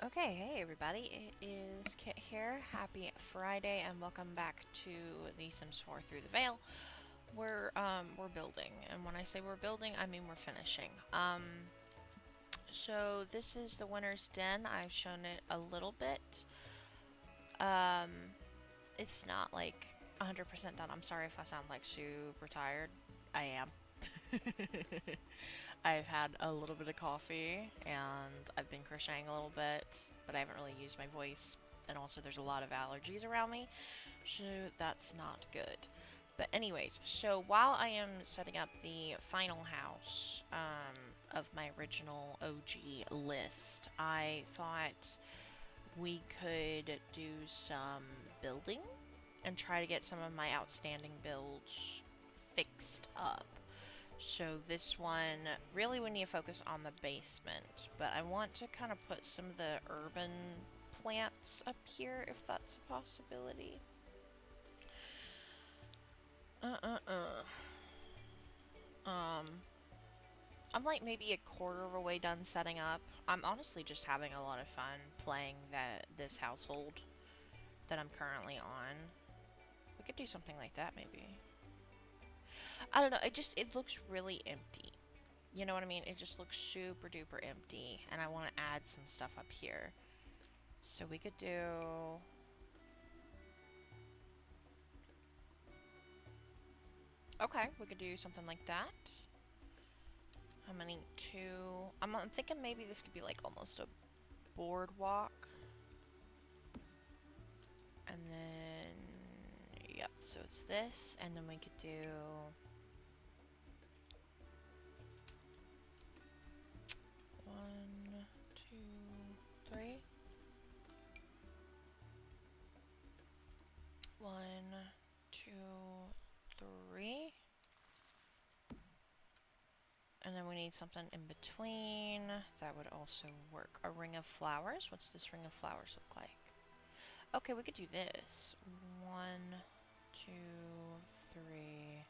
Okay, hey everybody, it is Kit here. Happy Friday and welcome back to The Sims 4 Through the Veil. We're building, and when I say we're building, I mean we're finishing. So this is the Winter's Den. I've shown it a little bit. It's not like 100% done. I'm sorry if I sound like super tired. I am. I've had a little bit of coffee and I've been crocheting a little bit, but I haven't really used my voice. And also there's a lot of allergies around me, so that's not good. But anyways, so while I am setting up the final house of my original OG list, I thought we could do some building and try to get some of my outstanding builds fixed up. So this one, really we need to focus on the basement, but I want to kind of put some of the urban plants up here if that's a possibility. I'm like maybe a quarter of a way done setting up. I'm honestly just having a lot of fun playing this household that I'm currently on. We could do something like that maybe. I don't know, it looks really empty. You know what I mean? It just looks super duper empty, and I want to add some stuff up here. So we could do... Okay, we could do something like that. How many? Two... I'm thinking maybe this could be like almost a boardwalk. And then... Yep, so it's this, and then we could do... One, two, three. One, two, three. And then we need something in between. That would also work. A ring of flowers? What's this ring of flowers look like? Okay, we could do this. One, two, three.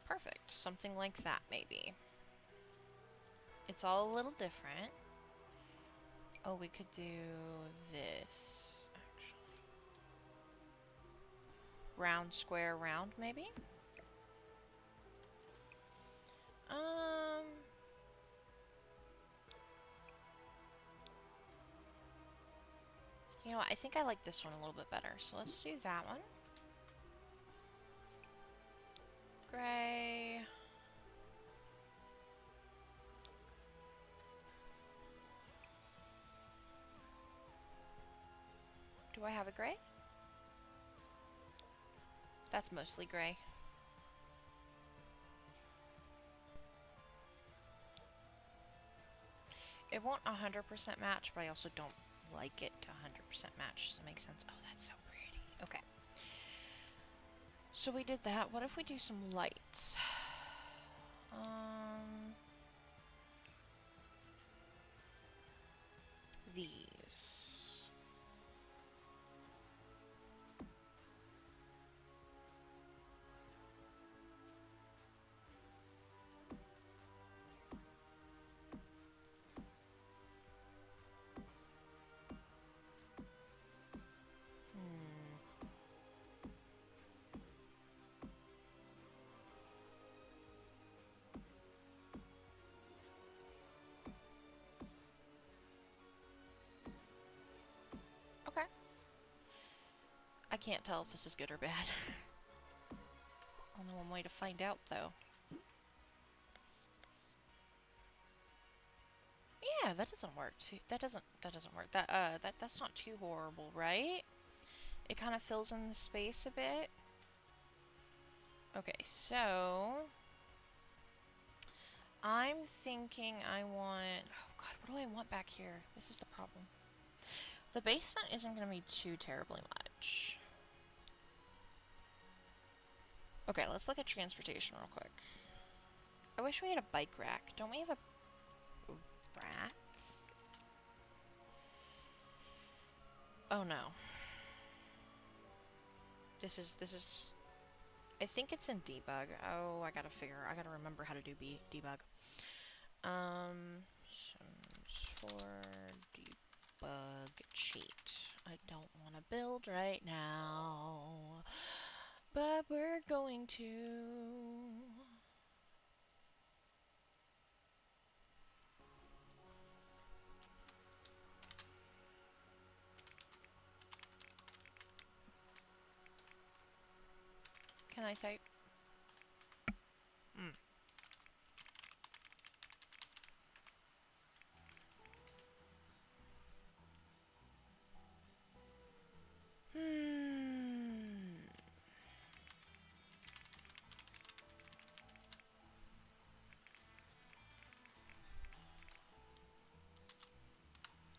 Perfect. Something like that, maybe. It's all a little different. Oh, we could do this, actually. Round, square, round, maybe? You know what? I think I like this one a little bit better. So let's do that one. Gray. Do I have a gray? That's mostly gray. It won't 100% match, but I also don't like it to 100% match. Does that make sense? Oh, that's so pretty. Okay. So we did that. What if we do some lights? These. Okay. I can't tell if this is good or bad. Only one way to find out, though. Yeah, that doesn't work. That doesn't work. That's not too horrible, right? It kind of fills in the space a bit. Okay, so I'm thinking I want... Oh god, what do I want back here? This is the problem. The basement isn't going to be too terribly much. Okay, let's look at transportation real quick. I wish we had a bike rack. Don't we have a rack? Oh no. This is... I think it's in debug. Oh, I gotta remember how to do debug. Sims for debug cheat. I don't want to build right now, but we're going to. Can I type? Mm.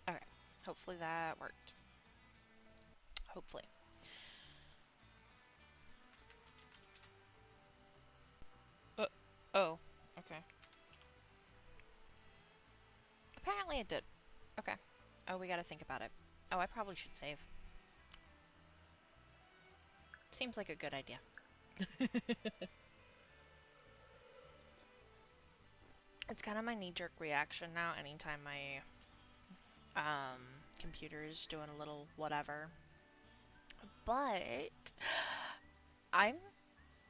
Okay. Hopefully that worked. Hopefully. Oh. Okay. Apparently it did. Okay. Oh, we gotta think about it. Oh, I probably should save. Seems like a good idea. It's kind of my knee-jerk reaction now anytime my computer's doing a little whatever. But I'm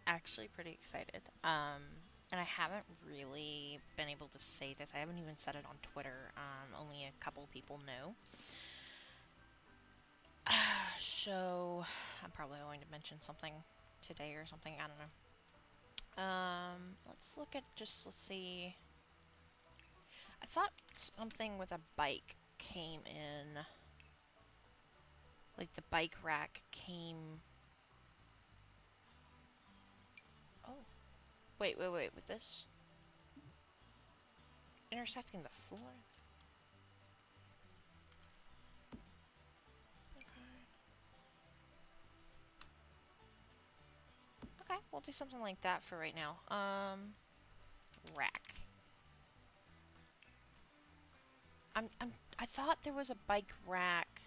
actually pretty excited. And I haven't really been able to say this. I haven't even said it on Twitter. Only a couple people know. So I'm probably going to mention something today or something. I don't know. Let's look at let's see. I thought something with a bike came in. Like the bike rack came. Oh. Wait. With this? Intersecting the floor? Okay, we'll do something like that for right now. Rack. I thought there was a bike rack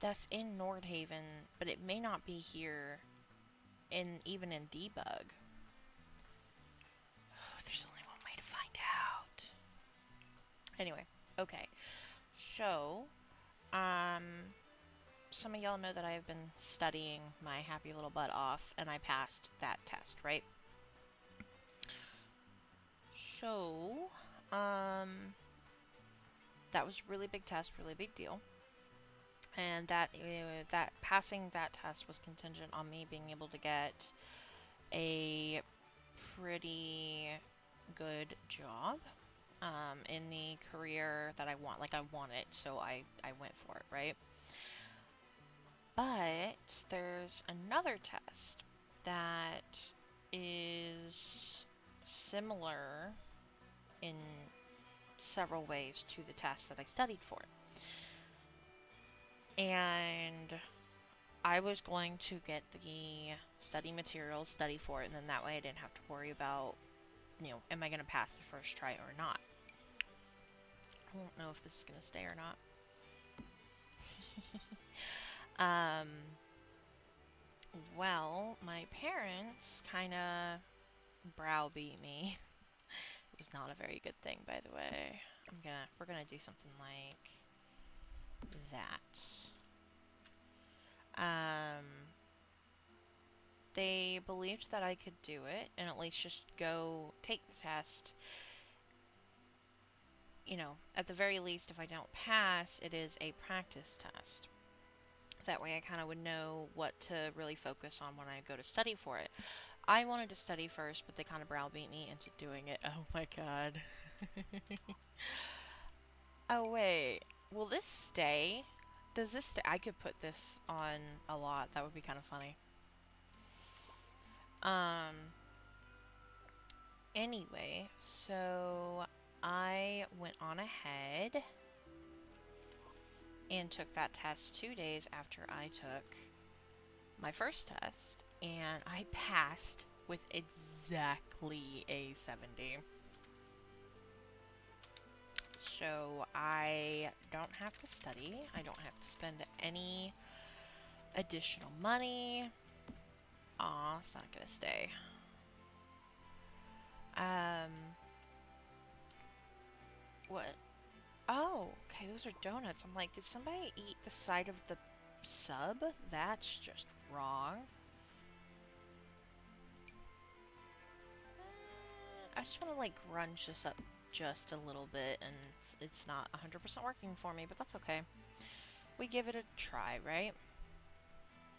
that's in Nordhaven, but it may not be here even in debug. Oh, there's only one way to find out. Anyway, okay. So, some of y'all know that I have been studying my happy little butt off, and I passed that test, right? So, that was a really big test, really big deal. And that passing that test was contingent on me being able to get a pretty good job in the career that I want. Like, I want it, so I went for it, right? But there's another test that is similar in several ways to the test that I studied for. And I was going to get the study materials, study for it, and then that way I didn't have to worry about, am I going to pass the first try or not? I don't know if this is going to stay or not. Well, my parents kind of browbeat me. It was not a very good thing, by the way. We're gonna do something like that. They believed that I could do it, and at least just go take the test. At the very least, if I don't pass, it is a practice test. That way I kind of would know what to really focus on when I go to study for it. I wanted to study first, but they kind of browbeat me into doing it. Oh my god. Oh wait, will this stay? Does this stay? I could put this on a lot. That would be kind of funny. Anyway, so I went on ahead and took that test 2 days after I took my first test, and I passed with exactly a 70. So I don't have to study. I don't have to spend any additional money. Aw, it's not gonna stay. What? Oh, Okay, those are donuts. I'm like, did somebody eat the side of the sub? That's just wrong. I just want to like grunge this up just a little bit, and it's not 100% working for me, but that's okay. We give it a try, right?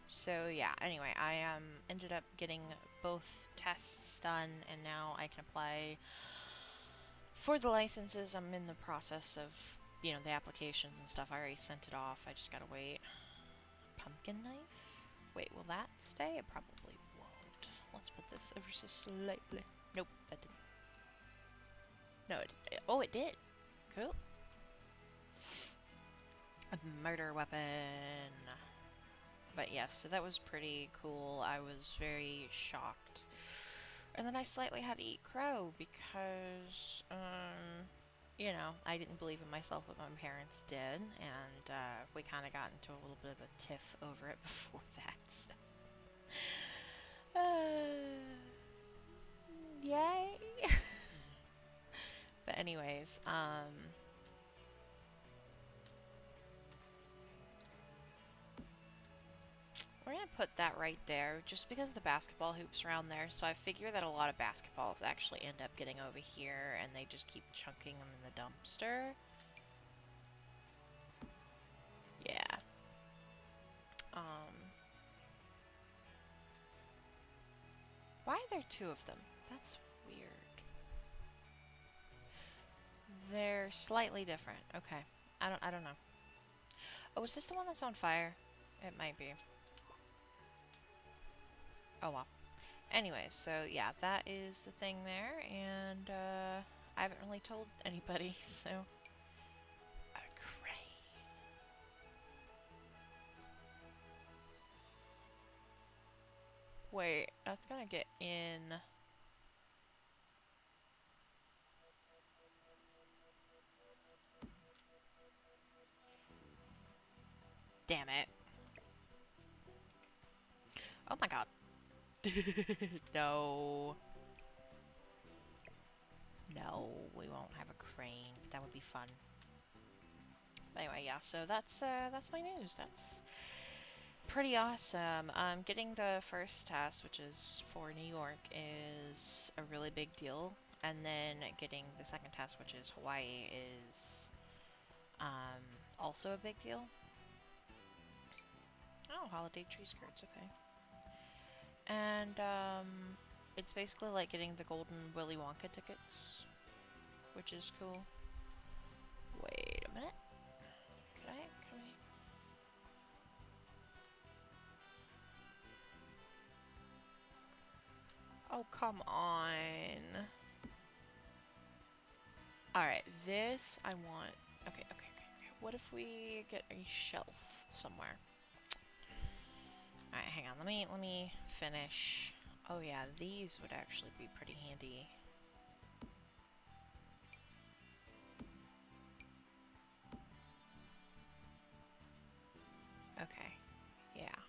So yeah, anyway, I ended up getting both tests done, and now I can apply for the licenses. I'm in the process of, you know, the applications and stuff. I already sent it off. I just gotta wait. Pumpkin knife? Wait, will that stay? It probably won't. Let's put this ever so slightly. Nope, that didn't. No, it did. Oh, it did. Cool. A murder weapon. But yes, so that was pretty cool. I was very shocked. And then I slightly had to eat crow because, you know, I didn't believe in myself, but my parents did. And we kind of got into a little bit of a tiff over it before that. So. Yay! But anyways, we're gonna put that right there, just because the basketball hoop's around there, so I figure that a lot of basketballs actually end up getting over here, and they just keep chunking them in the dumpster. Yeah. Why are there two of them? That's weird. They're slightly different. Okay. I don't know. Oh, is this the one that's on fire? It might be. Oh well. Anyways, so yeah, that is the thing there, and I haven't really told anybody, so. A crane. Wait, that's gonna get in. Damn it. Oh my god. No. No, we won't have a crane, but that would be fun. But anyway, yeah, so that's my news. That's pretty awesome. Getting the first task, which is for New York, is a really big deal. And then getting the second task, which is Hawaii, is also a big deal. Oh, holiday tree skirts, okay. And it's basically like getting the golden Willy Wonka tickets, which is cool. Wait a minute. Can I? Oh, come on. Alright, this I want. Okay. What if we get a shelf somewhere? Alright, hang on. Let me finish. Oh yeah, these would actually be pretty handy. Okay. Yeah.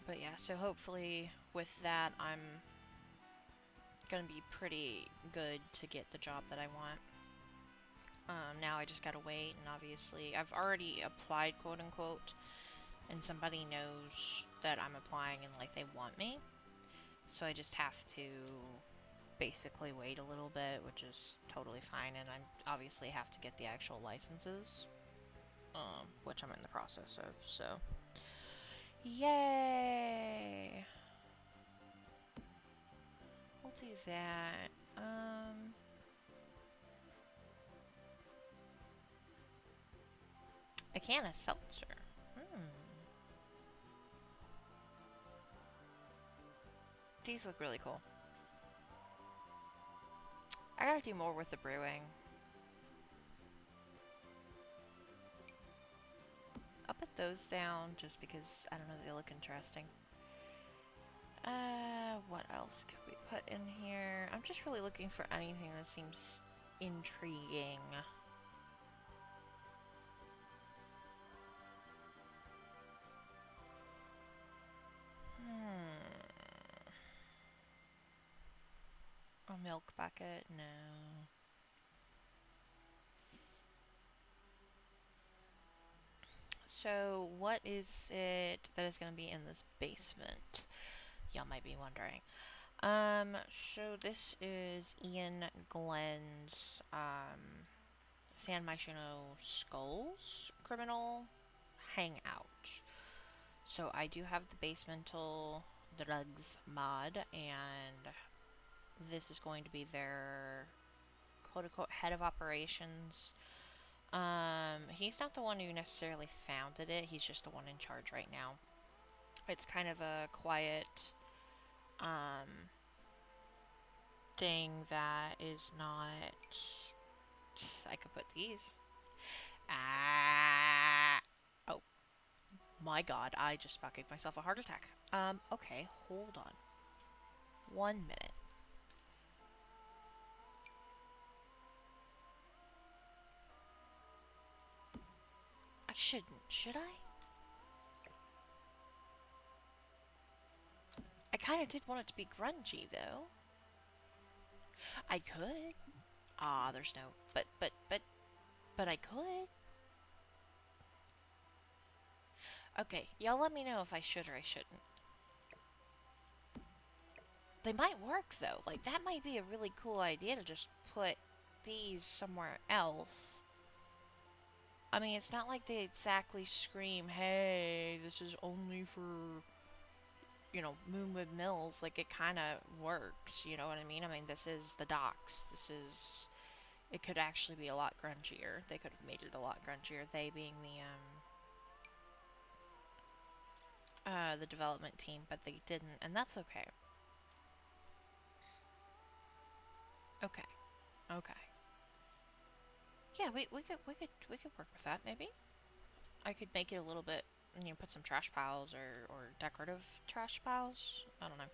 But yeah, so hopefully with that, I'm gonna be pretty good to get the job that I want. Now I just gotta wait, and obviously I've already applied, quote unquote, and somebody knows that I'm applying and like they want me. So I just have to basically wait a little bit, which is totally fine, and I obviously have to get the actual licenses, which I'm in the process of, so. Yay! We'll do that. A can of seltzer. These look really cool. I gotta do more with the brewing. I'll put those down just because, I don't know, they look interesting. What else could we put in here? I'm just really looking for anything that seems intriguing. A milk bucket? No. So, what is it that is going to be in this basement? Y'all might be wondering. So this is Ian Glenn's, San Myshuno Skulls criminal hangout. So I do have the basemental drugs mod, and this is going to be their quote-unquote head of operations. He's not the one who necessarily founded it, he's just the one in charge right now. It's kind of a quiet, thing that is not... I could put these. Ah! Oh, my god, I just about gave myself a heart attack. Okay, hold on. 1 minute. I shouldn't, should I? I kinda did want it to be grungy, though. I could. Ah, there's no... But I could. Okay, y'all let me know if I should or I shouldn't. They might work, though. Like, that might be a really cool idea to just put these somewhere else. I mean, it's not like they exactly scream, hey, this is only for, you know, Moonwood Mills. Like, it kind of works, you know what I mean? I mean, this is the docks. This is... It could actually be a lot grungier. They could have made it a lot grungier. They being the development team, but they didn't, and that's okay. Okay. Okay. Yeah, we could work with that, maybe. I could make it a little bit, you know, put some trash piles or decorative trash piles. I don't know.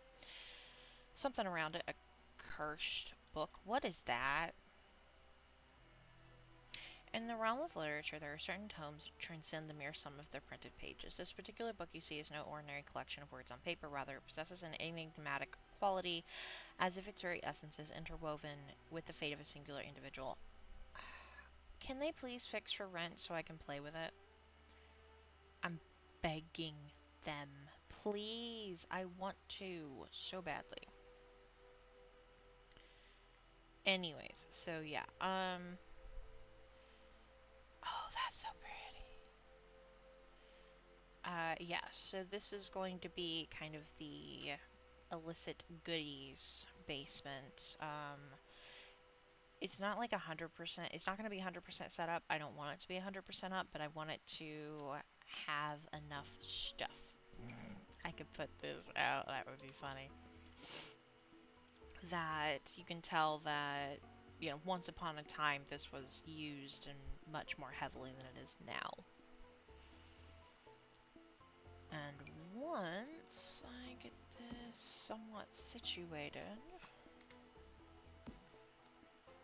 Something around it. A cursed book. What is that? In the realm of literature, there are certain tomes that transcend the mere sum of their printed pages. This particular book you see is no ordinary collection of words on paper. Rather, it possesses an enigmatic quality, as if its very essence is interwoven with the fate of a singular individual. Can they please fix for rent so I can play with it? I'm begging them. Please, I want to so badly. Anyways, so yeah, oh, that's so pretty. Yeah, so this is going to be kind of the illicit goodies basement. It's not like 100%, it's not going to be 100% set up. I don't want it to be 100% up, but I want it to have enough stuff. I could put this out, that would be funny. That you can tell that, you know, once upon a time this was used and much more heavily than it is now. And once I get this somewhat situated,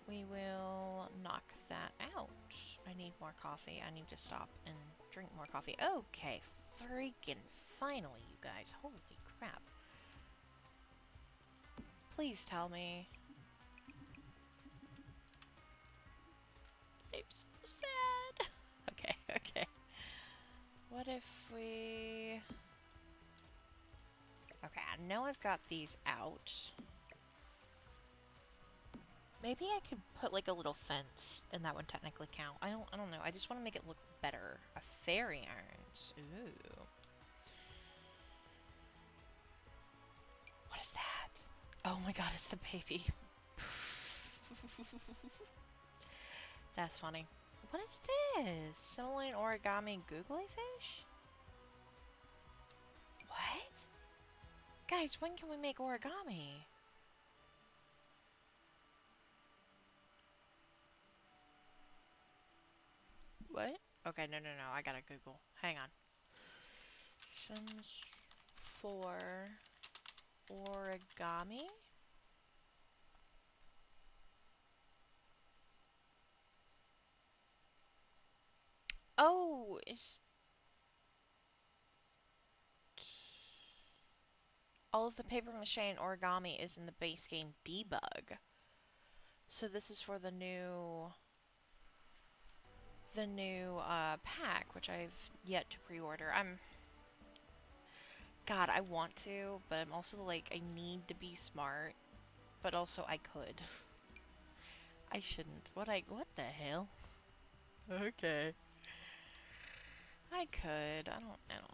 we will knock that out. I need more coffee. I need to stop and drink more coffee. Okay, freaking finally, you guys. Holy crap. Please tell me. I'm so sad. Okay, okay. What if we... Okay, I know I've got these out. Maybe I could put like a little fence and that would technically count. I don't know. I just want to make it look better. A fairy irons. Ooh. What is that? Oh my god, it's the baby. That's funny. What is this? Similar origami googly fish? What? Guys, when can we make origami? What? Okay, no, I gotta Google. Hang on. Options for origami? Oh, all of the paper mache and origami is in the base game debug. So this is for the new pack, which I've yet to pre-order. God, I want to, but I'm also like, I need to be smart, but also I could. I shouldn't. What the hell? Okay. I could. I don't know.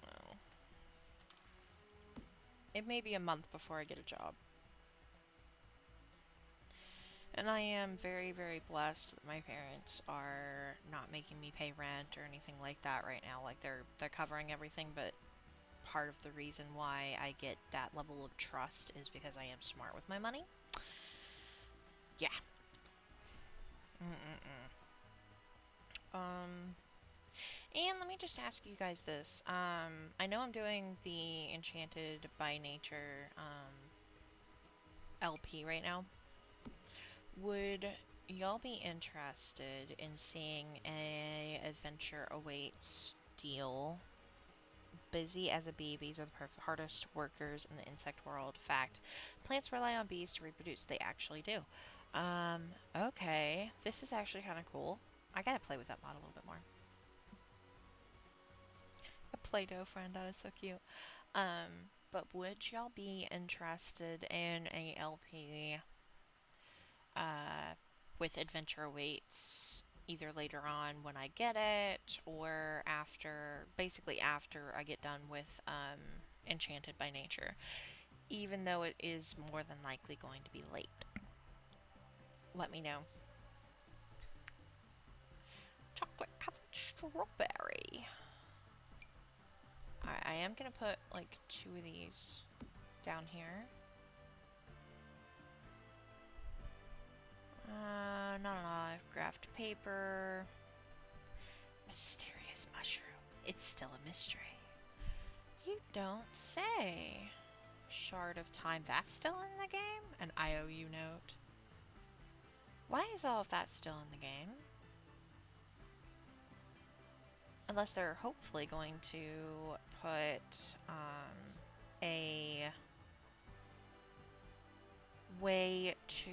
It may be a month before I get a job. And I am very, very blessed that my parents are not making me pay rent or anything like that right now. Like they're covering everything, but part of the reason why I get that level of trust is because I am smart with my money. Yeah. And let me just ask you guys this. I know I'm doing the Enchanted by Nature LP right now. Would y'all be interested in seeing a Adventure Awaits deal? Busy as a bee, bees are the hardest workers in the insect world. Fact, plants rely on bees to reproduce. They actually do. Okay. This is actually kind of cool. I gotta play with that mod a little bit more. A Play-Doh friend, that is so cute. But would y'all be interested in a LP with Adventure Awaits either later on when I get it or after, basically after I get done with Enchanted by Nature, even though it is more than likely going to be late? Let me know. Chocolate covered strawberry. Alright, I am gonna put like 2 of these down here. Not enough. Graphed paper. Mysterious mushroom. It's still a mystery. You don't say. Shard of time. That's still in the game? An IOU note. Why is all of that still in the game? Unless they're hopefully going to put a way to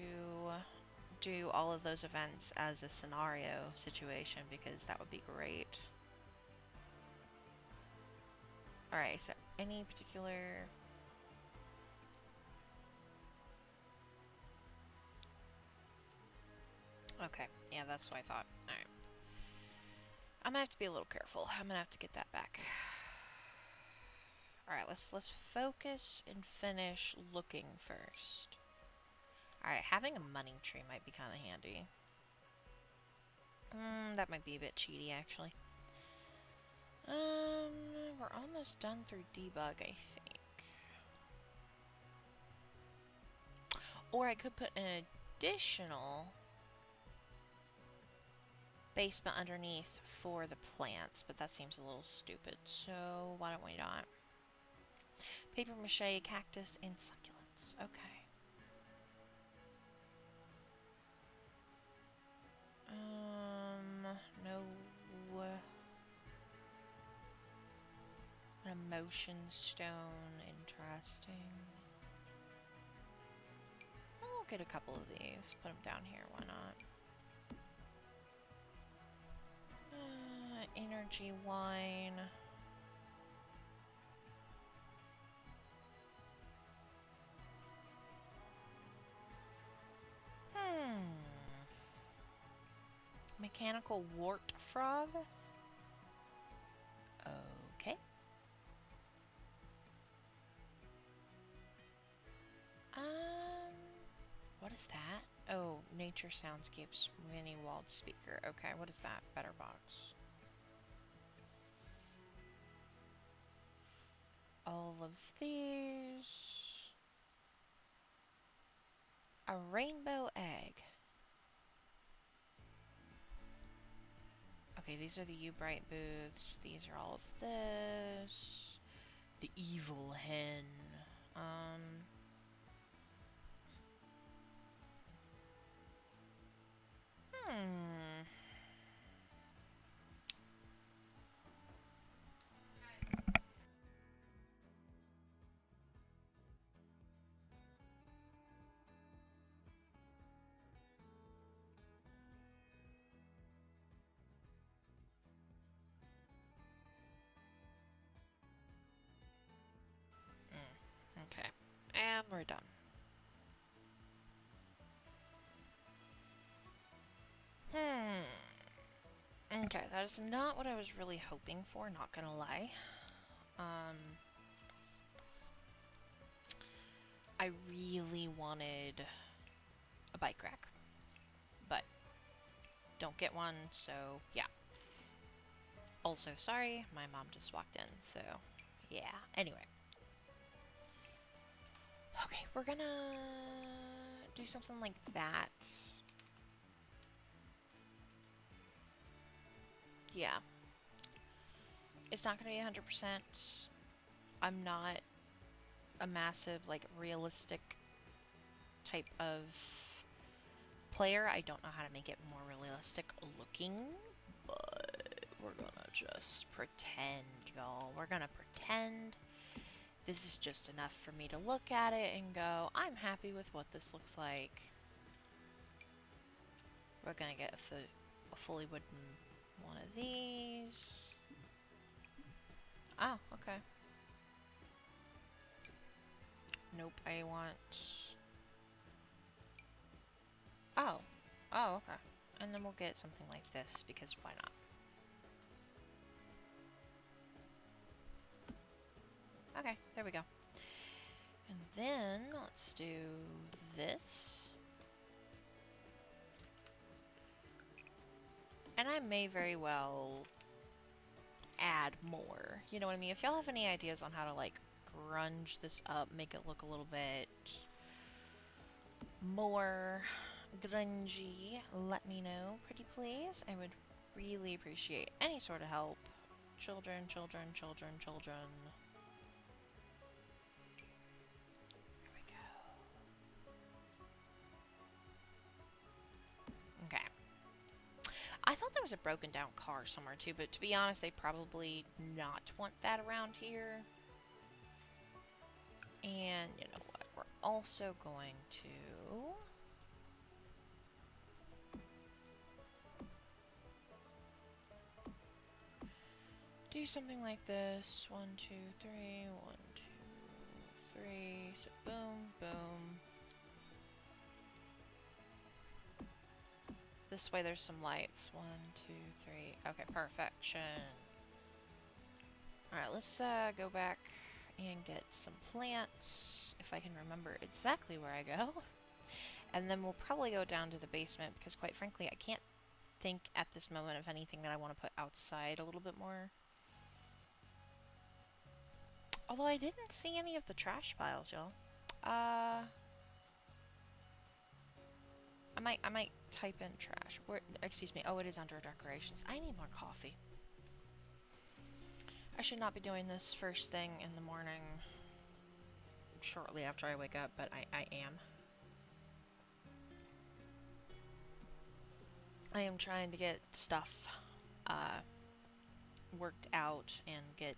do all of those events as a scenario situation, because that would be great. Alright, so any particular... Okay, yeah, that's what I thought. Alright. I'm gonna have to be a little careful. I'm gonna have to get that back. Alright, let's focus and finish looking first. Alright, having a money tree might be kind of handy. That might be a bit cheaty, actually. We're almost done through debug, I think. Or I could put an additional basement underneath for the plants, but that seems a little stupid, so why don't we not? Paper mache, cactus, and succulents. Okay. No. An emotion stone. Interesting. I'll get a couple of these. Put them down here. Why not? Energy wine. Mechanical wart frog. Okay. What is that? Oh, nature soundscapes mini walled speaker. Okay, what is that? Better box. All of these. A rainbow egg. Okay, these are the U-Bright booths. These are all of this. The evil hen. Okay, that is not what I was really hoping for, not gonna lie. I really wanted a bike rack, but don't get one, so yeah. Also, sorry, my mom just walked in, so yeah. Anyway. Okay, we're gonna do something like that. Yeah. It's not gonna be 100%. I'm not a massive, like, realistic type of player. I don't know how to make it more realistic looking, but we're gonna just pretend, y'all. We're gonna pretend this is just enough for me to look at it and go, I'm happy with what this looks like. We're gonna get a fully wooden one of these. Oh, okay. Nope, I want... Oh. Oh, okay. And then we'll get something like this, because why not? Okay, there we go. And then, let's do this. And I may very well add more. You know what I mean? If y'all have any ideas on how to, like, grunge this up, make it look a little bit more grungy, let me know, pretty please. I would really appreciate any sort of help. Children, children, children, children. There we go. Okay. I thought there was a broken down car somewhere too, but to be honest, they probably not want that around here. And you know what? We're also going to... do something like this. 1, 2, 3, 1, 2, 3. So boom, boom. This way there's some lights. 1, 2, 3. Okay, perfection. Alright, let's go back and get some plants, if I can remember exactly where I go. And then we'll probably go down to the basement, because quite frankly, I can't think at this moment of anything that I want to put outside a little bit more. Although I didn't see any of the trash piles, y'all. I might type in trash. Where, excuse me. Oh, it is under decorations. I need more coffee. I should not be doing this first thing in the morning, shortly after I wake up, but I am. I am trying to get stuff worked out and get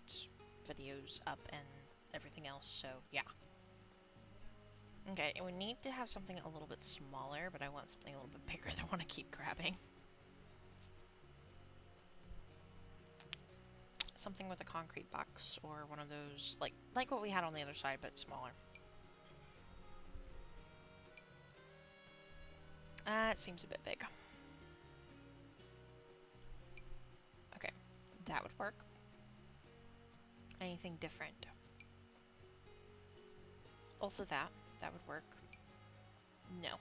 videos up and everything else, so yeah. Okay, and we need to have something a little bit smaller, but I want something a little bit bigger that I want to keep grabbing. Something with a concrete box, or one of those, like what we had on the other side, but smaller. That seems a bit big. Okay, that would work. Anything different? Also that would work. No.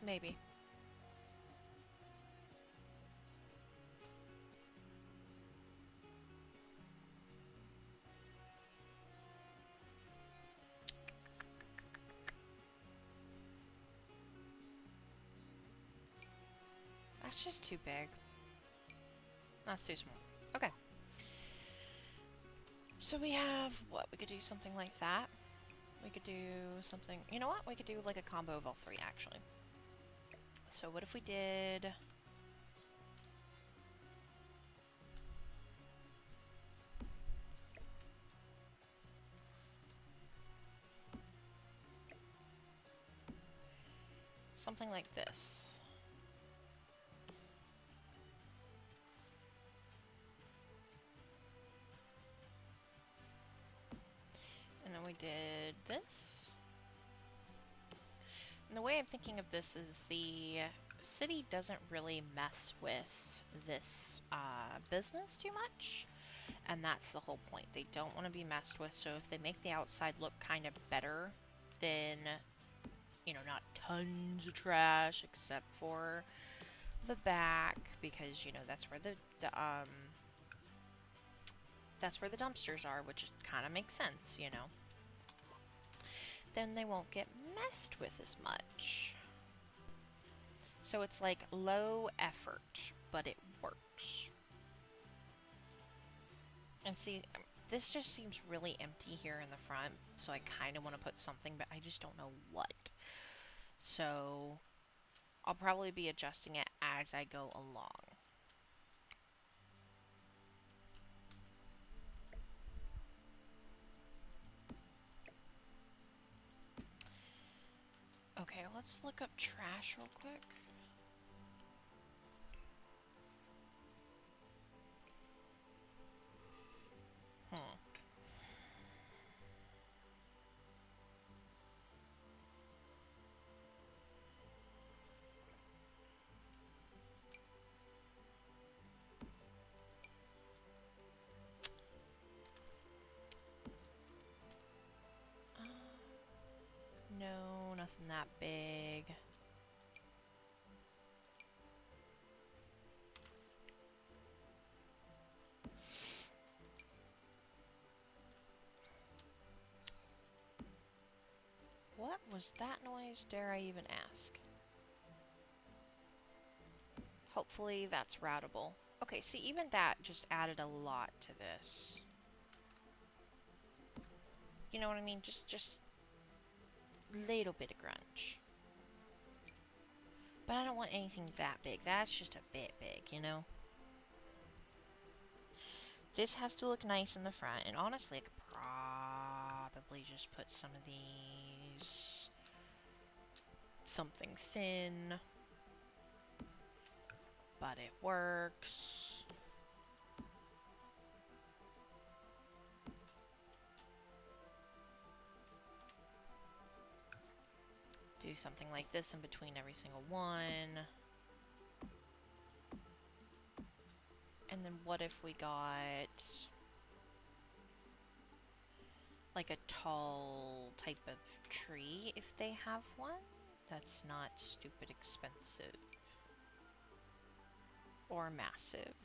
Maybe. That's just too big. That's too small. Okay. So we have, what? We could do something like that. We could do something... You know what? We could do like a combo of all three, actually. So what if we did... something like this. And then we did this. the way I'm thinking of this is the city doesn't really mess with this business too much, and that's the whole point. They don't want to be messed with, so if they make the outside look kind of better, then, you know, not tons of trash except for the back, because, you know, that's where that's where the dumpsters are, which kind of makes sense, you know. Then they won't get messed with as much. So it's like low effort, but it works. And see, this just seems really empty here in the front, so I kind of want to put something, but I just don't know what. So I'll probably be adjusting it as I go along. Okay, let's look up trash real quick. No, nothing that big. What was that noise? Dare I even ask? Hopefully that's routable. Okay, see, even that just added a lot to this. You know what I mean? Just little bit of grunge. But I don't want anything that big. That's just a bit big, you know? This has to look nice in the front, and honestly, I could probably just put some of these... something thin. But it works. Do something like this in between every single one. And then what if we got like a tall type of tree if they have one? That's not stupid expensive. Or massive.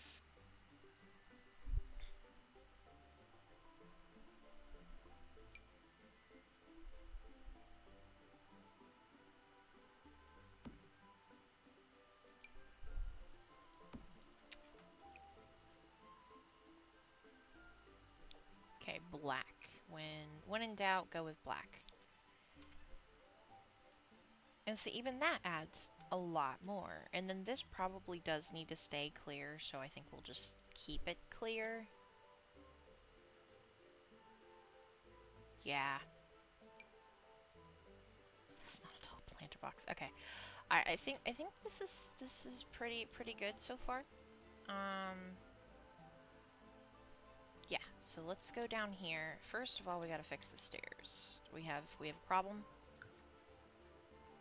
Okay, black. When in doubt, go with black. And see, even that adds a lot more. And then this probably does need to stay clear, so I think we'll just keep it clear. Yeah. That's not a tall planter box. Okay. I think this is pretty good so far. Yeah, so let's go down here. First of all, we gotta fix the stairs. We have a problem.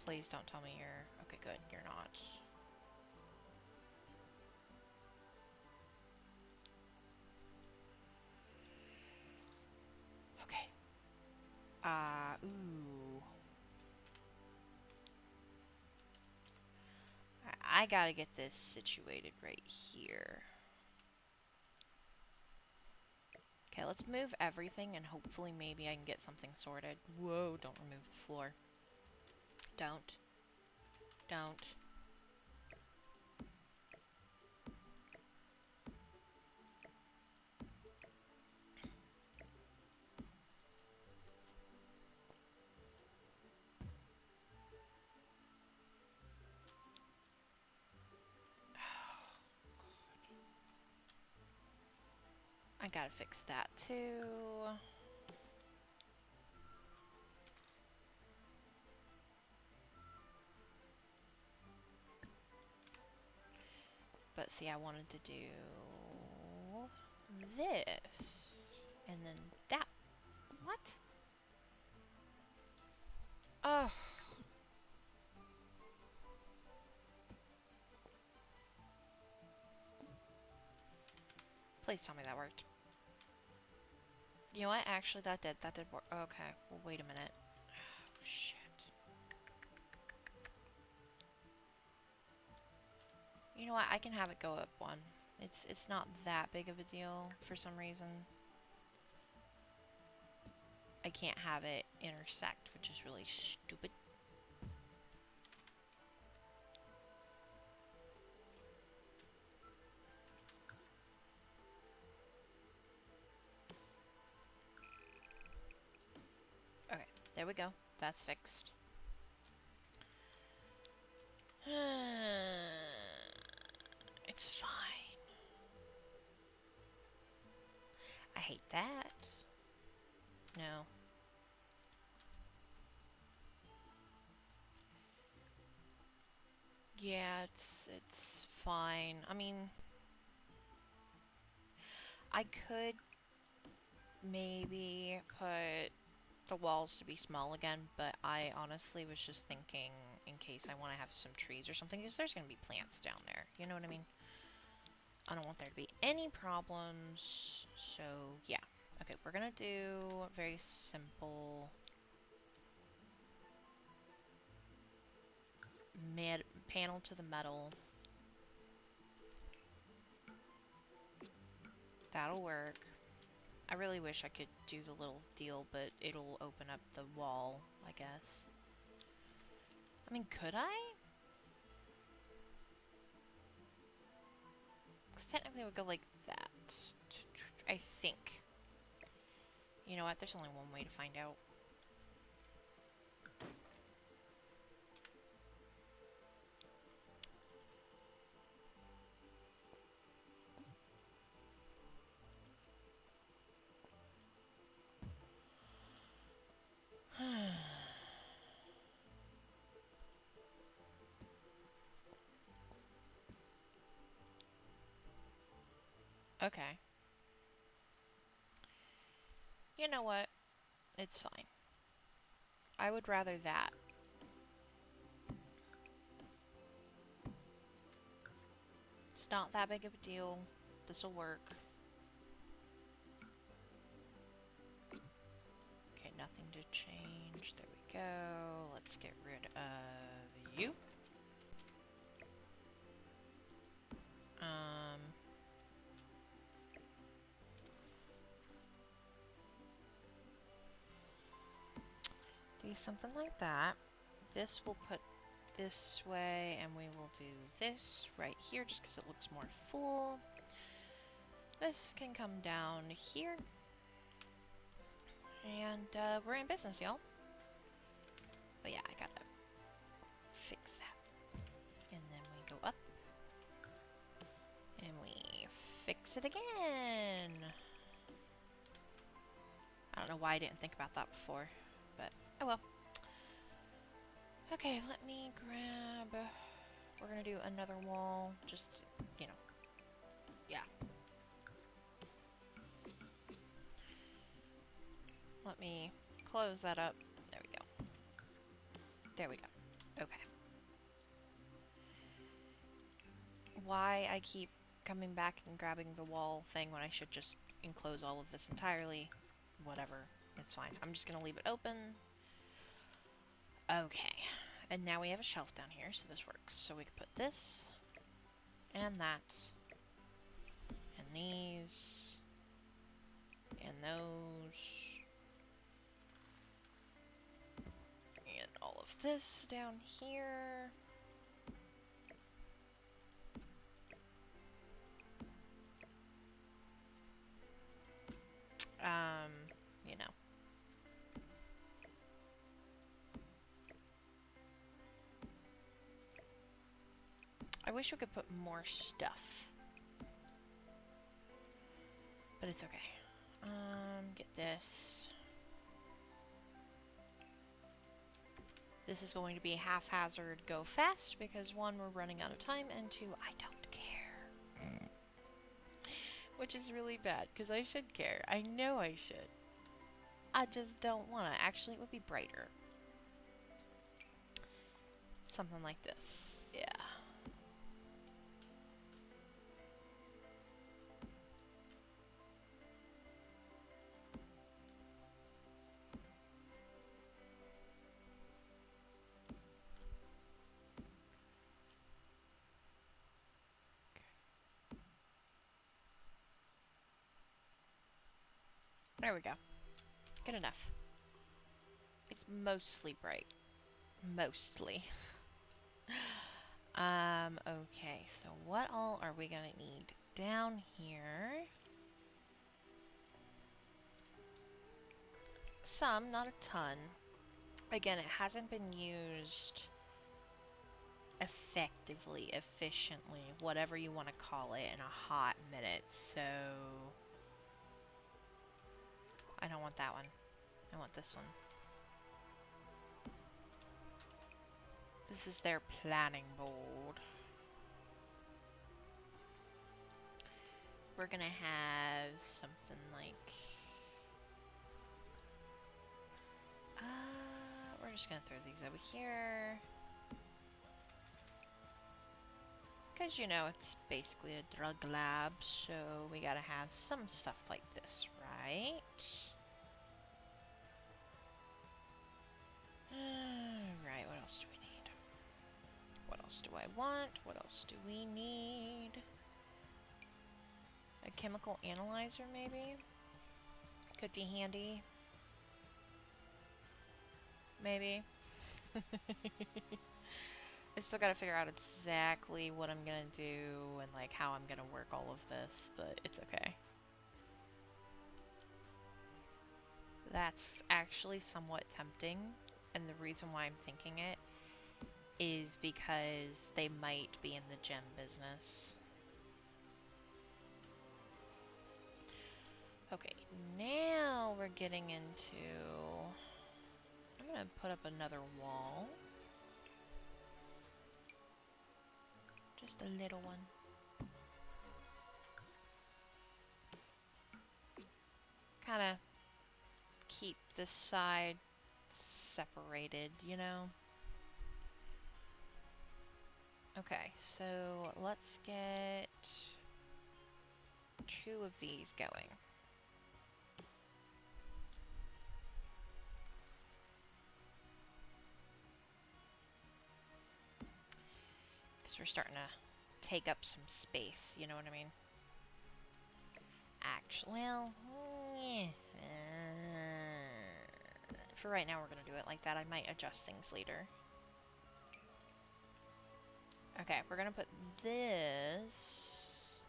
Please don't tell me you're... Okay, good, you're not. Okay. Ooh. I gotta get this situated right here. Okay, let's move everything and hopefully maybe I can get something sorted. Whoa, don't remove the floor. Don't. Don't. I gotta fix that too. But see, I wanted to do this. And then that. What? Oh. Please tell me that worked. You know what? Actually, that did work. Okay. Well, wait a minute. Oh, shit. You know what? I can have it go up one. It's not that big of a deal for some reason. I can't have it intersect, which is really stupid. Okay, there we go. That's fixed. It's fine. I hate that. No. Yeah, it's fine. I mean, I could maybe put the walls to be small again, but I honestly was just thinking in case I want to have some trees or something, because there's going to be plants down there. You know what I mean? I don't want there to be any problems. So, yeah. Okay, we're going to do very simple panel to the metal. That'll work. I really wish I could do the little deal, but it'll open up the wall, I guess. I mean, could I? Because technically it would go like that. I think. You know what? There's only one way to find out. Okay. You know what? It's fine. I would rather that. It's not that big of a deal. This'll work. Okay, nothing to change. There we go. Let's get rid of you. Do something like that. This will put this way, and we will do this right here just because it looks more full. This can come down here. And we're in business, y'all. But yeah, I gotta fix that. And then we go up. And we fix it again. I don't know why I didn't think about that before. But, oh well. Okay, let me grab... We're gonna do another wall. Just, you know. Yeah. Let me close that up. There we go. There we go. Okay. Why I keep coming back and grabbing the wall thing when I should just enclose all of this entirely. Whatever. It's fine. I'm just gonna leave it open. Okay. And now we have a shelf down here, so this works. So we can put this, and that, and these, and those, and all of this down here. You know. I wish we could put more stuff. But it's okay. Get this. This is going to be haphazard go fast because one, we're running out of time, and two, I don't care. Which is really bad because I should care. I know I should. I just don't want to. Actually, it would be brighter. Something like this. Yeah. There we go. Good enough. It's mostly bright. Mostly. Okay, so what all are we gonna need? Down here. Some, not a ton. Again, it hasn't been used effectively, efficiently, whatever you want to call it, in a hot minute, so I don't want that one. I want this one. This is their planning board. We're gonna have something like... we're just gonna throw these over here. Because, you know, it's basically a drug lab, so we gotta have some stuff like this, right? Right, what else do we need? What else do I want? What else do we need? A chemical analyzer, maybe? Could be handy. Maybe. I still gotta figure out exactly what I'm gonna do and like how I'm gonna work all of this, but it's okay. That's actually somewhat tempting, and the reason why I'm thinking it is because they might be in the gem business. Okay, now we're getting into... I'm gonna put up another wall. Just a little one. Kinda keep this side separated, you know? Okay, so let's get 2 of these going. Because we're starting to take up some space, you know what I mean? Actually, well, for right now we're gonna do it like that. I might adjust things later. Okay, we're gonna put this...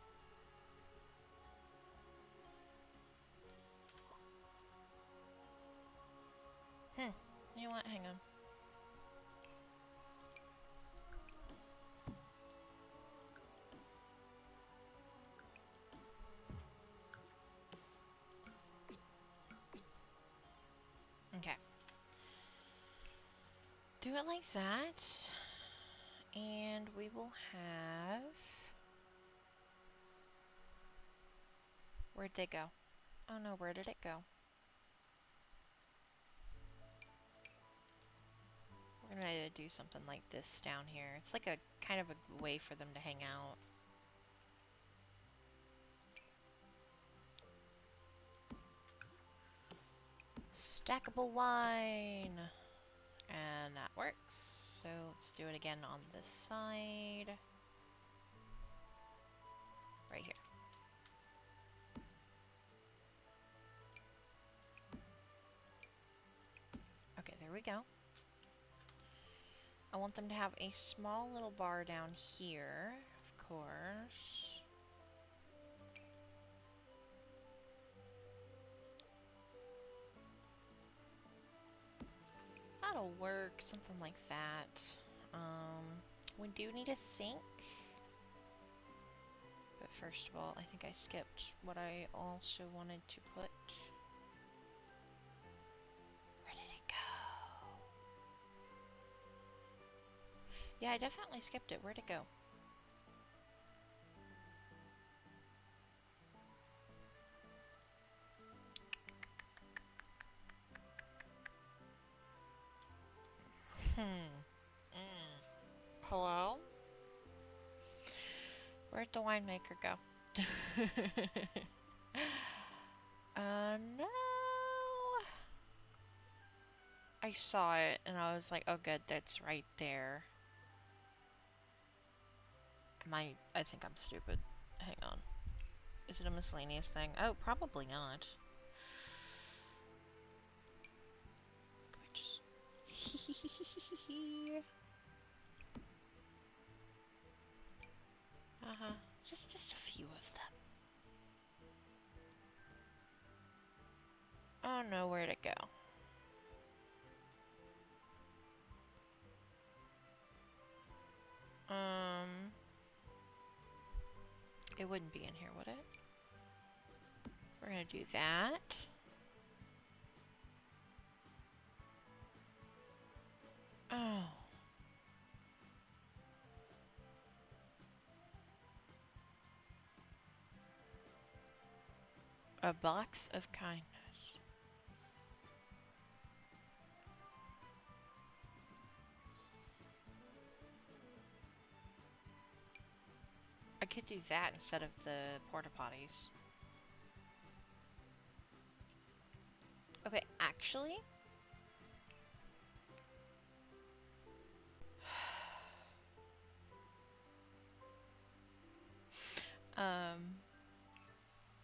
You know what? Hang on. Okay. Do it like that. And we will have... Where'd they go? Oh no, where did it go? We're gonna do something like this down here. It's like a kind of a way for them to hang out. Stackable line! And that works. So let's do it again on this side. Right here. Okay, there we go. I want them to have a small little bar down here, of course. That'll work, something like that. We do need a sink. But first of all, I think I skipped what I also wanted to put. Where did it go? Yeah, I definitely skipped it. Where'd it go? Hello? Where'd the winemaker go? No. I saw it and I was like, oh good, that's right there. I think I'm stupid. Hang on. Is it a miscellaneous thing? Oh, probably not. Maybe. Just a few of them. I don't know where to go. It wouldn't be in here, would it? We're gonna do that. Oh. A box of kindness. I could do that instead of the porta potties. Okay, actually,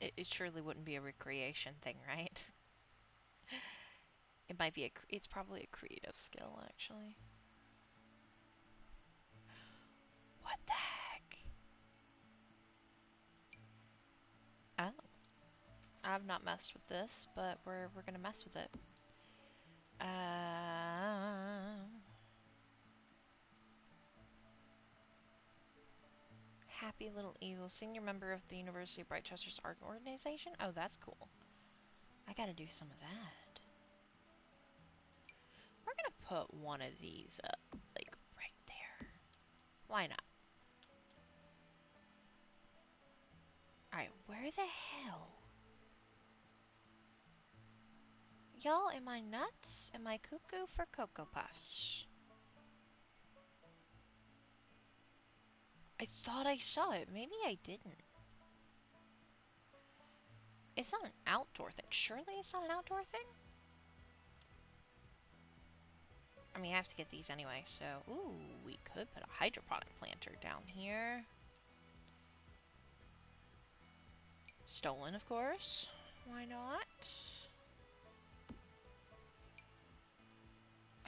it surely wouldn't be a recreation thing, right? It might be it's probably a creative skill, actually. What the heck? Oh. I've not messed with this, but we're gonna mess with it. Happy Little Easel, senior member of the University of Brightester's art organization? Oh, that's cool. I gotta do some of that. We're gonna put one of these up, like, right there. Why not? Alright, where the hell? Y'all, am I nuts? Am I cuckoo for Cocoa Puffs? I thought I saw it. Maybe I didn't. It's not an outdoor thing. Surely it's not an outdoor thing? I mean, I have to get these anyway, so... Ooh, we could put a hydroponic planter down here. Stolen, of course. Why not?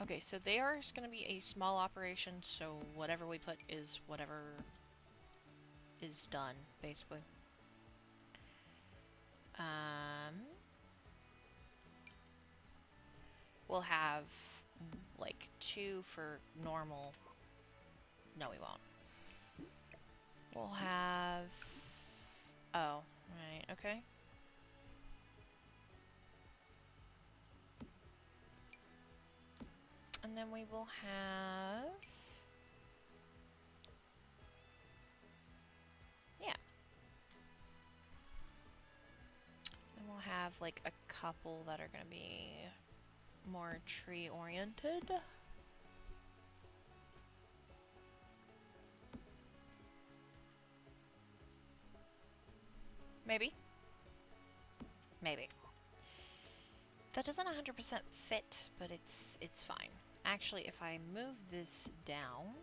Okay, so they are going to be a small operation, so whatever we put is whatever is done, basically. We'll have, like, 2 for normal. No, we won't. We'll have... Oh, right, okay. And then we will have... Yeah. Then we'll have, like, a couple that are going to be more tree-oriented. Maybe. Maybe. That doesn't 100% fit, but it's fine. Actually, if I move this down,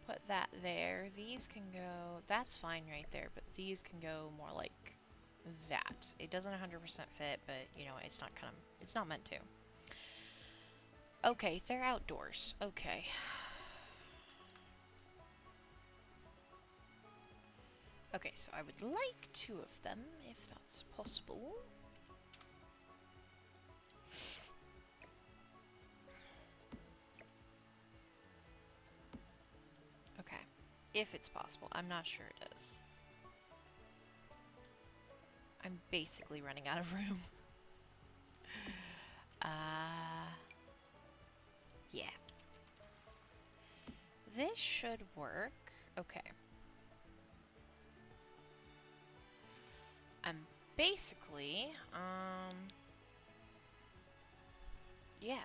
put that there, these can go, that's fine right there, but these can go more like that. It doesn't 100% fit, but you know, it's not meant to. Okay, they're outdoors. Okay. Okay, so I would like 2 of them, if that's possible. Okay, if it's possible. I'm not sure it is. I'm basically running out of room. Yeah. This should work. Okay. I'm basically, yeah.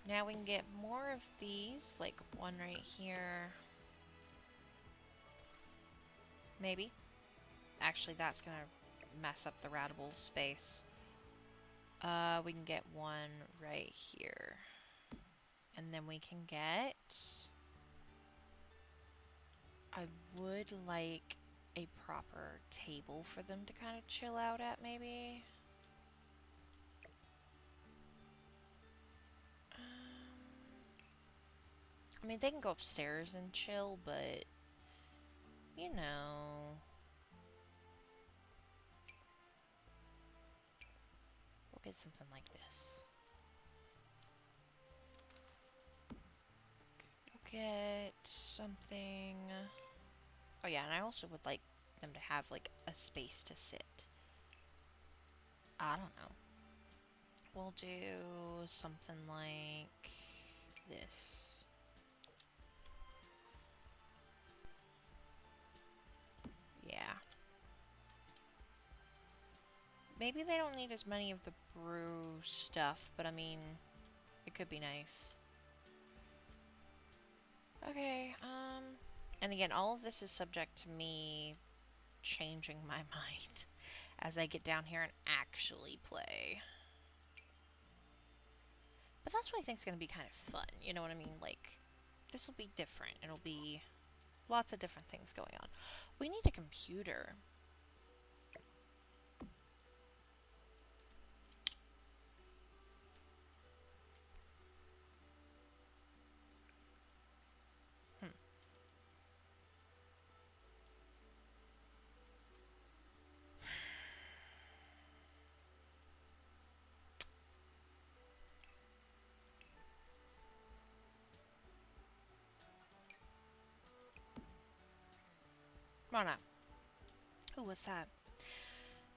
Now we can get more of these, like one right here. Maybe. Actually, that's gonna mess up the routable space. We can get one right here. And then we can get... I would like a proper table for them to kind of chill out at, maybe. I mean, they can go upstairs and chill, but, you know... We'll get something like this. We'll get something... Oh yeah, and I also would like them to have, like, a space to sit. I don't know. We'll do something like this. Yeah. Maybe they don't need as many of the brew stuff, but I mean, it could be nice. Okay, and again, all of this is subject to me changing my mind as I get down here and actually play. But that's what I think is going to be kind of fun, you know what I mean? Like, this will be different. It'll be lots of different things going on. We need a computer. Come on up. Who was that?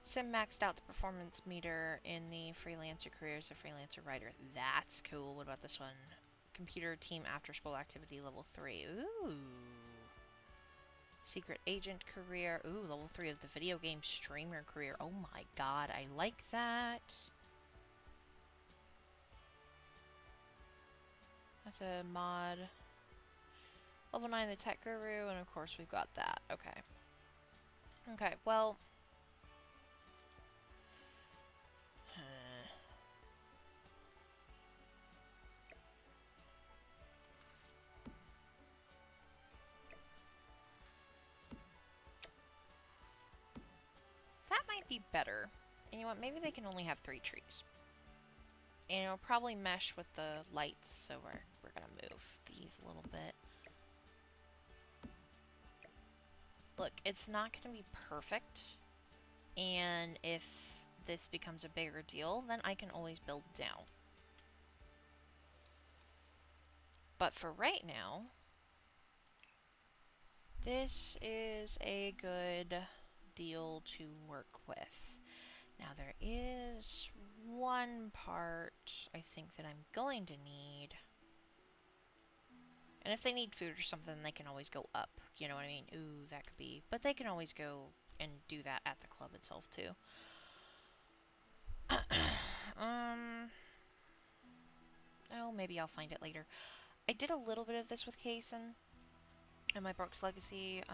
Sim maxed out the performance meter in the freelancer career as a freelancer writer. That's cool. What about this one? Computer team after school activity level 3. Ooh. Secret agent career. Ooh, level 3 of the video game streamer career. Oh my god, I like that. That's a mod. Level 9 the tech guru, and of course we've got that. Okay. Okay, well... that might be better. And you know what, maybe they can only have 3 trees. And it'll probably mesh with the lights, so we're gonna move these a little bit. Look, it's not gonna be perfect, and if this becomes a bigger deal, then I can always build down. But for right now, this is a good deal to work with. Now there is one part I think that I'm going to need. And if they need food or something, they can always go up. You know what I mean? Ooh, that could be. But they can always go and do that at the club itself, too. Oh, maybe I'll find it later. I did a little bit of this with Kaysen and my Brooks Legacy,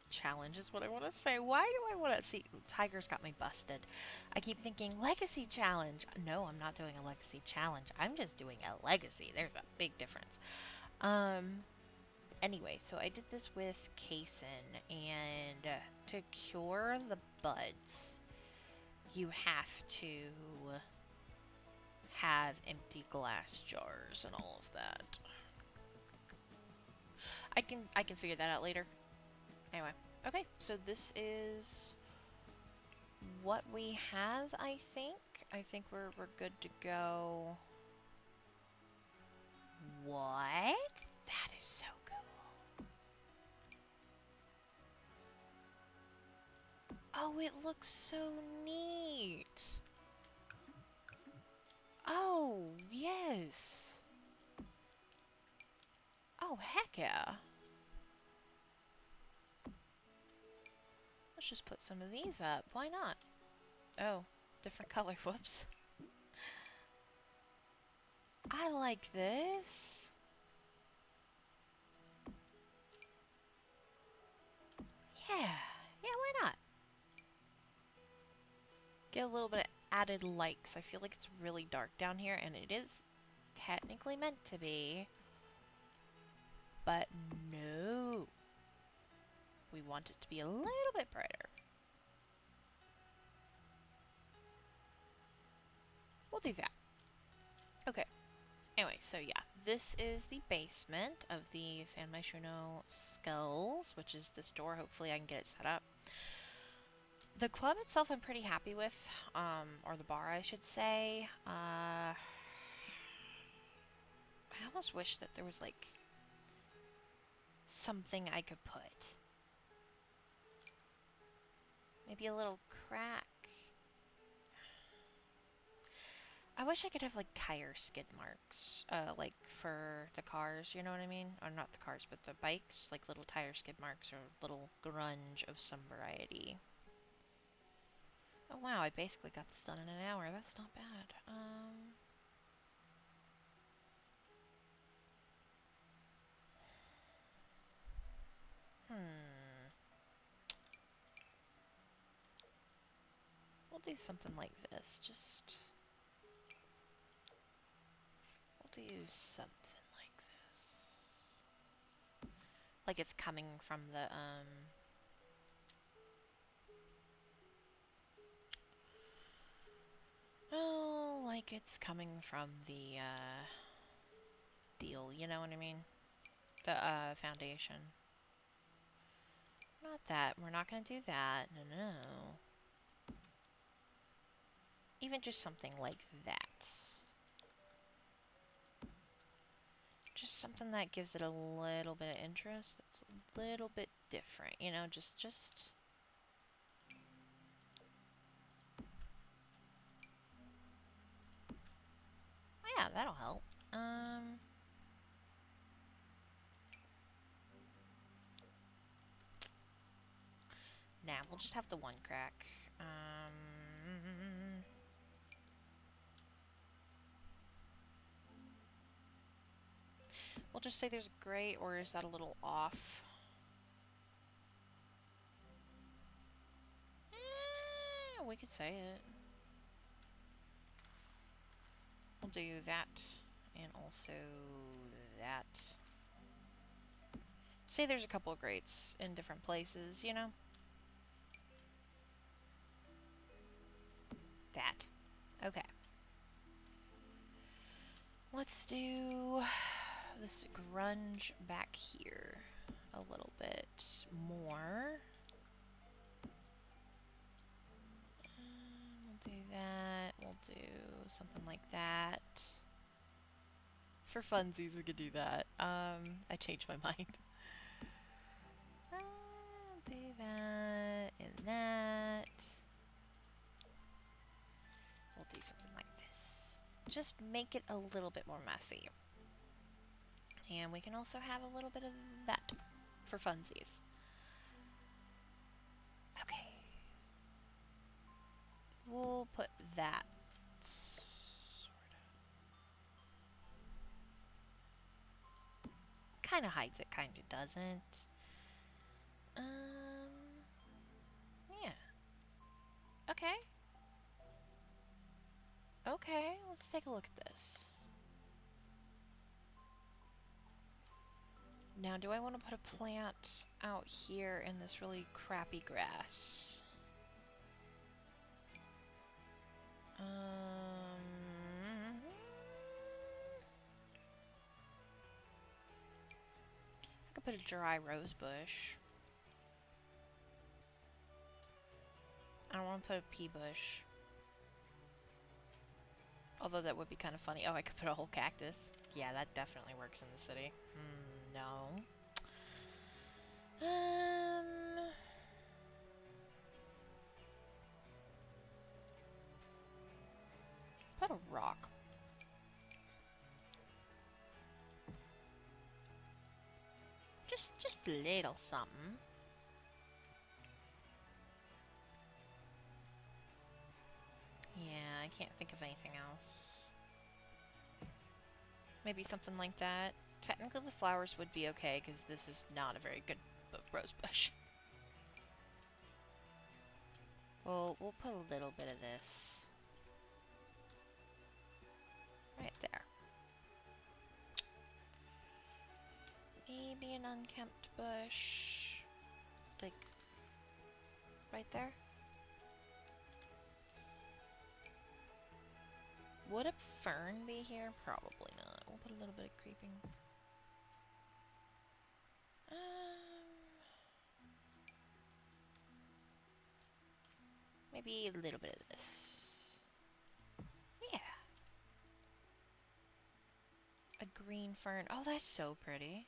challenge is what I want to say. Why do I want to see? Tiger's got me busted. I keep thinking Legacy challenge. No, I'm not doing a Legacy challenge. I'm just doing a Legacy. There's a big difference. Anyway, so I did this with Kaysen, and to cure the buds, you have to have empty glass jars and all of that. I can figure that out later. Anyway, okay, so this is what we have, I think. I think we're good to go. What? That is so cool. Oh, it looks so neat. Oh, yes. Oh, heck yeah. Let's just put some of these up. Why not? Oh, different color. Whoops. I like this. Yeah. Yeah, why not? Get a little bit of added light, 'cause I feel like it's really dark down here, and it is technically meant to be. But no. We want it to be a little bit brighter. We'll do that. Okay. Anyway. Anyway, so yeah, this is the basement of the San Myshuno Skulls, which is this door. Hopefully I can get it set up. The club itself I'm pretty happy with, or the bar I should say. I almost wish that there was like something I could put. Maybe a little crack. I wish I could have like tire skid marks, like for the cars, you know what I mean? Or not the cars, but the bikes, like little tire skid marks or little grunge of some variety. Oh wow, I basically got this done in an hour. That's not bad. We'll do something like this. We'll do something like this. Like it's coming from the, oh, like it's coming from the, deal, you know what I mean? The, foundation. Not that. We're not gonna do that. No, no. Even just something like that. Just something that gives it a little bit of interest. That's a little bit different, you know, just... Oh yeah, that'll help. Nah, we'll just have the one crack. We'll just say there's a gray, or is that a little off? We could say it. We'll do that, and also that. Say there's a couple of grates in different places, you know? That. Okay. Let's do this grunge back here a little bit more. We'll do that. We'll do something like that. For funsies, we could do that. I changed my mind. Do that and that. We'll do something like this. Just make it a little bit more messy. And we can also have a little bit of that for funsies. Okay. We'll put that kind of hides it, kind of doesn't. Yeah. Okay. Okay, let's take a look at this. Now, do I want to put a plant out here in this really crappy grass? I could put a dry rose bush. I don't want to put a pea bush. Although that would be kind of funny. Oh, I could put a whole cactus. Yeah, that definitely works in the city. No. Put a rock. Just a little something. Yeah, I can't think of anything else. Maybe something like that. Technically the flowers would be okay, because this is not a very good rose bush. Well, we'll put a little bit of this. Right there. Maybe an unkempt bush. Like, right there. Would a fern be here? Probably not. We'll put a little bit of creeping. Maybe a little bit of this. Yeah. A green fern. Oh, that's so pretty.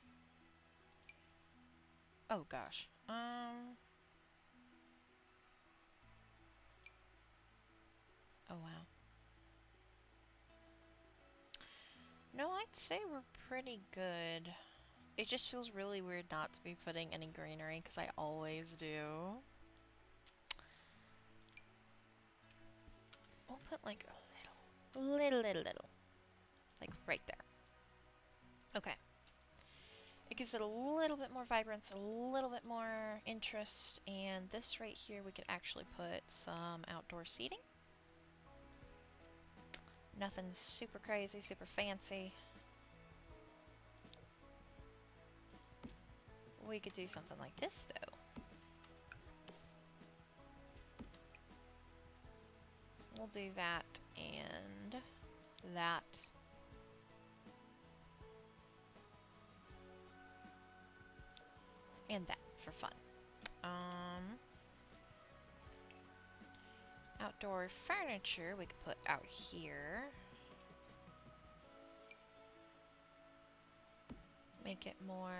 Oh gosh. Oh wow. No, I'd say we're pretty good. It just feels really weird not to be putting any greenery because I always do. We'll put like a little. Like right there. Okay. It gives it a little bit more vibrance, a little bit more interest, and this right here we could actually put some outdoor seating. Nothing super crazy, super fancy. We could do something like this though. We'll do that and that. And that for fun. Outdoor furniture we could put out here. Make it more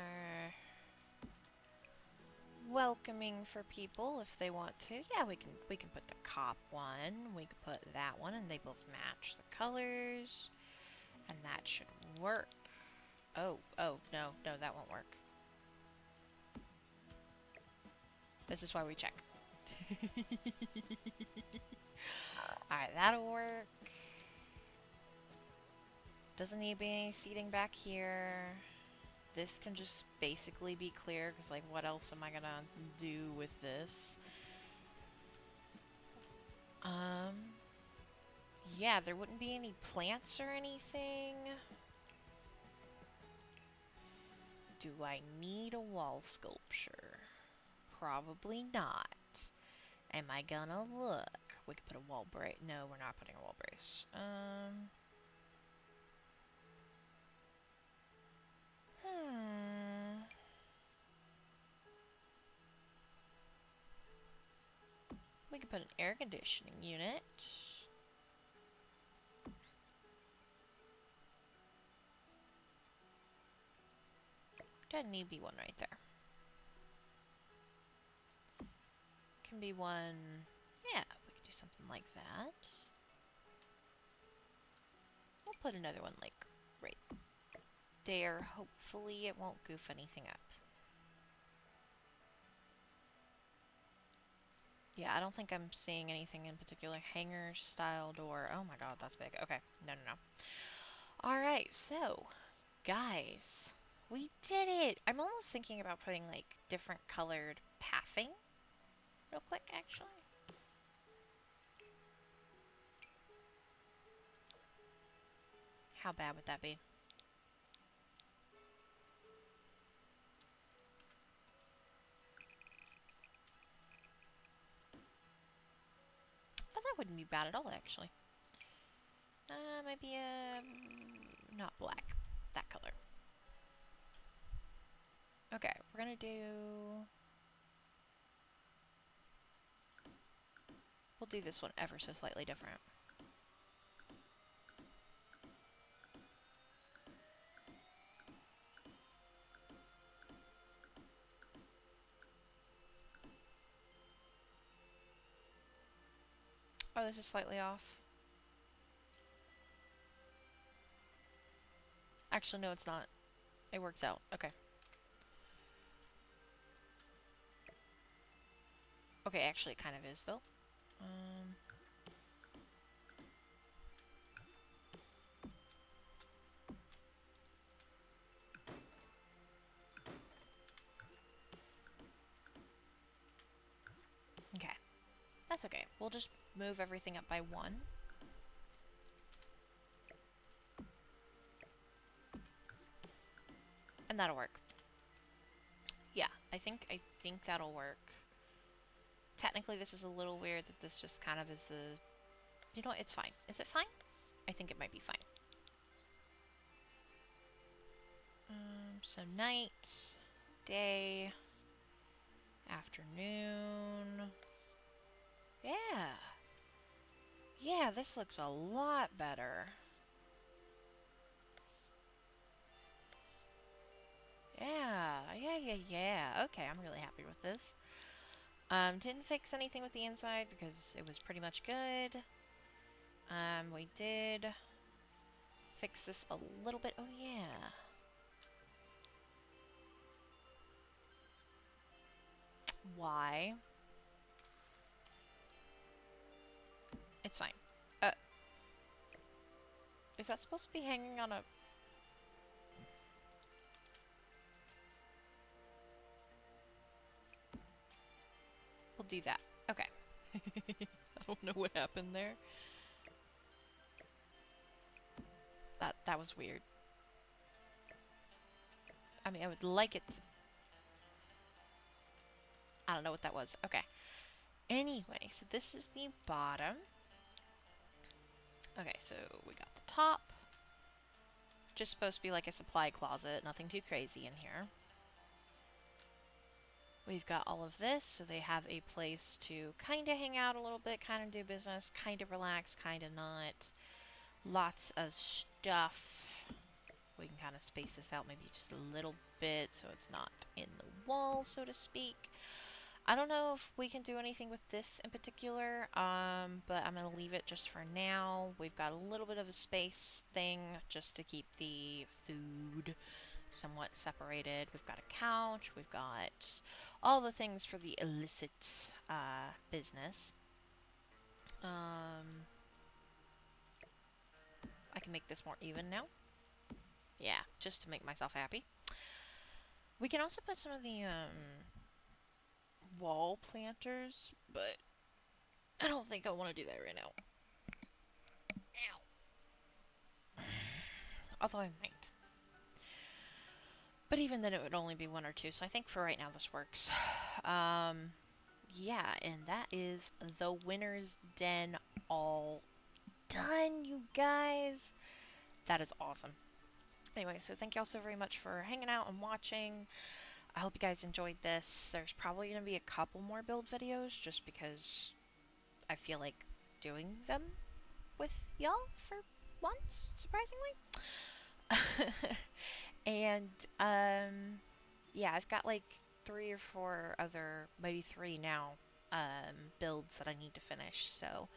welcoming for people if they want to. Yeah, we can put the cop one. We could put that one, and they both match the colors, and that should work. Oh, no, that won't work. This is why we check. Alright, that'll work. Doesn't need to be any seating back here. This can just basically be clear, because, like, what else am I gonna do with this? Yeah, there wouldn't be any plants or anything. Do I need a wall sculpture? Probably not. Am I gonna look? We could put a wall brace. No, we're not putting a wall brace. We could put an air conditioning unit. Doesn't need to be one right there. Can be one. Yeah, we could do something like that. We'll put another one like right there. Hopefully it won't goof anything up. Yeah, I don't think I'm seeing anything in particular. Hanger style door. Oh my god, that's big. Okay, no. Alright, so, guys, we did it! I'm almost thinking about putting, like, different colored pathing real quick, actually. How bad would that be? Oh, that wouldn't be bad at all, actually. Maybe, not black. That color. Okay, we're gonna do... We'll do this one ever so slightly different. Oh, this is slightly off. Actually, no, it's not. It works out. Okay. Okay, actually, it kind of is, though. Okay. That's okay. We'll just move everything up by 1. And that'll work. Yeah, I think that'll work. Technically, this is a little weird that this just kind of is the... You know what? It's fine. Is it fine? I think it might be fine. So night, day, afternoon. Yeah. Yeah, this looks a lot better. Yeah. Okay, I'm really happy with this. Didn't fix anything with the inside because it was pretty much good. We did fix this a little bit. Oh, yeah. Why? It's fine. Uh, is that supposed to be hanging on a... We'll do that. Okay. I don't know what happened there. That was weird. I mean, I would like it to... I don't know what that was. Okay. Anyway, so this is the bottom. Okay, so we got the top. Just supposed to be like a supply closet. Nothing too crazy in here. We've got all of this, so they have a place to kind of hang out a little bit, kind of do business, kind of relax, kind of not. Lots of stuff. We can kind of space this out maybe just a little bit so it's not in the wall, so to speak. I don't know if we can do anything with this in particular, but I'm going to leave it just for now. We've got a little bit of a space thing just to keep the food somewhat separated. We've got a couch, we've got all the things for the illicit business. I can make this more even now. Yeah, just to make myself happy. We can also put some of the wall planters, but I don't think I want to do that right now. Ow. Although I might. But even then it would only be one or two, so I think for right now this works. Yeah, and that is the Winner's Den all done, you guys. That is awesome. Anyway, so thank y'all so very much for hanging out and watching. I hope you guys enjoyed this. There's probably going to be a couple more build videos just because I feel like doing them with y'all for once, surprisingly. And, yeah, I've got like 3 or 4 other, maybe 3 now, builds that I need to finish. So,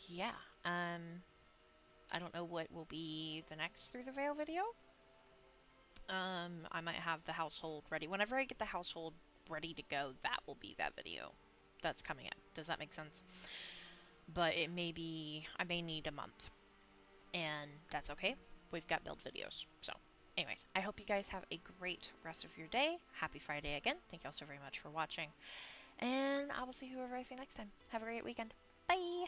yeah, I don't know what will be the next Through the Veil video. I might have the household ready. Whenever I get the household ready to go, that will be that video that's coming up. Does that make sense? But it may be, I may need a month. And that's okay. We've got build videos. So, anyways, I hope you guys have a great rest of your day. Happy Friday again. Thank y'all so very much for watching. And I will see whoever I see next time. Have a great weekend. Bye!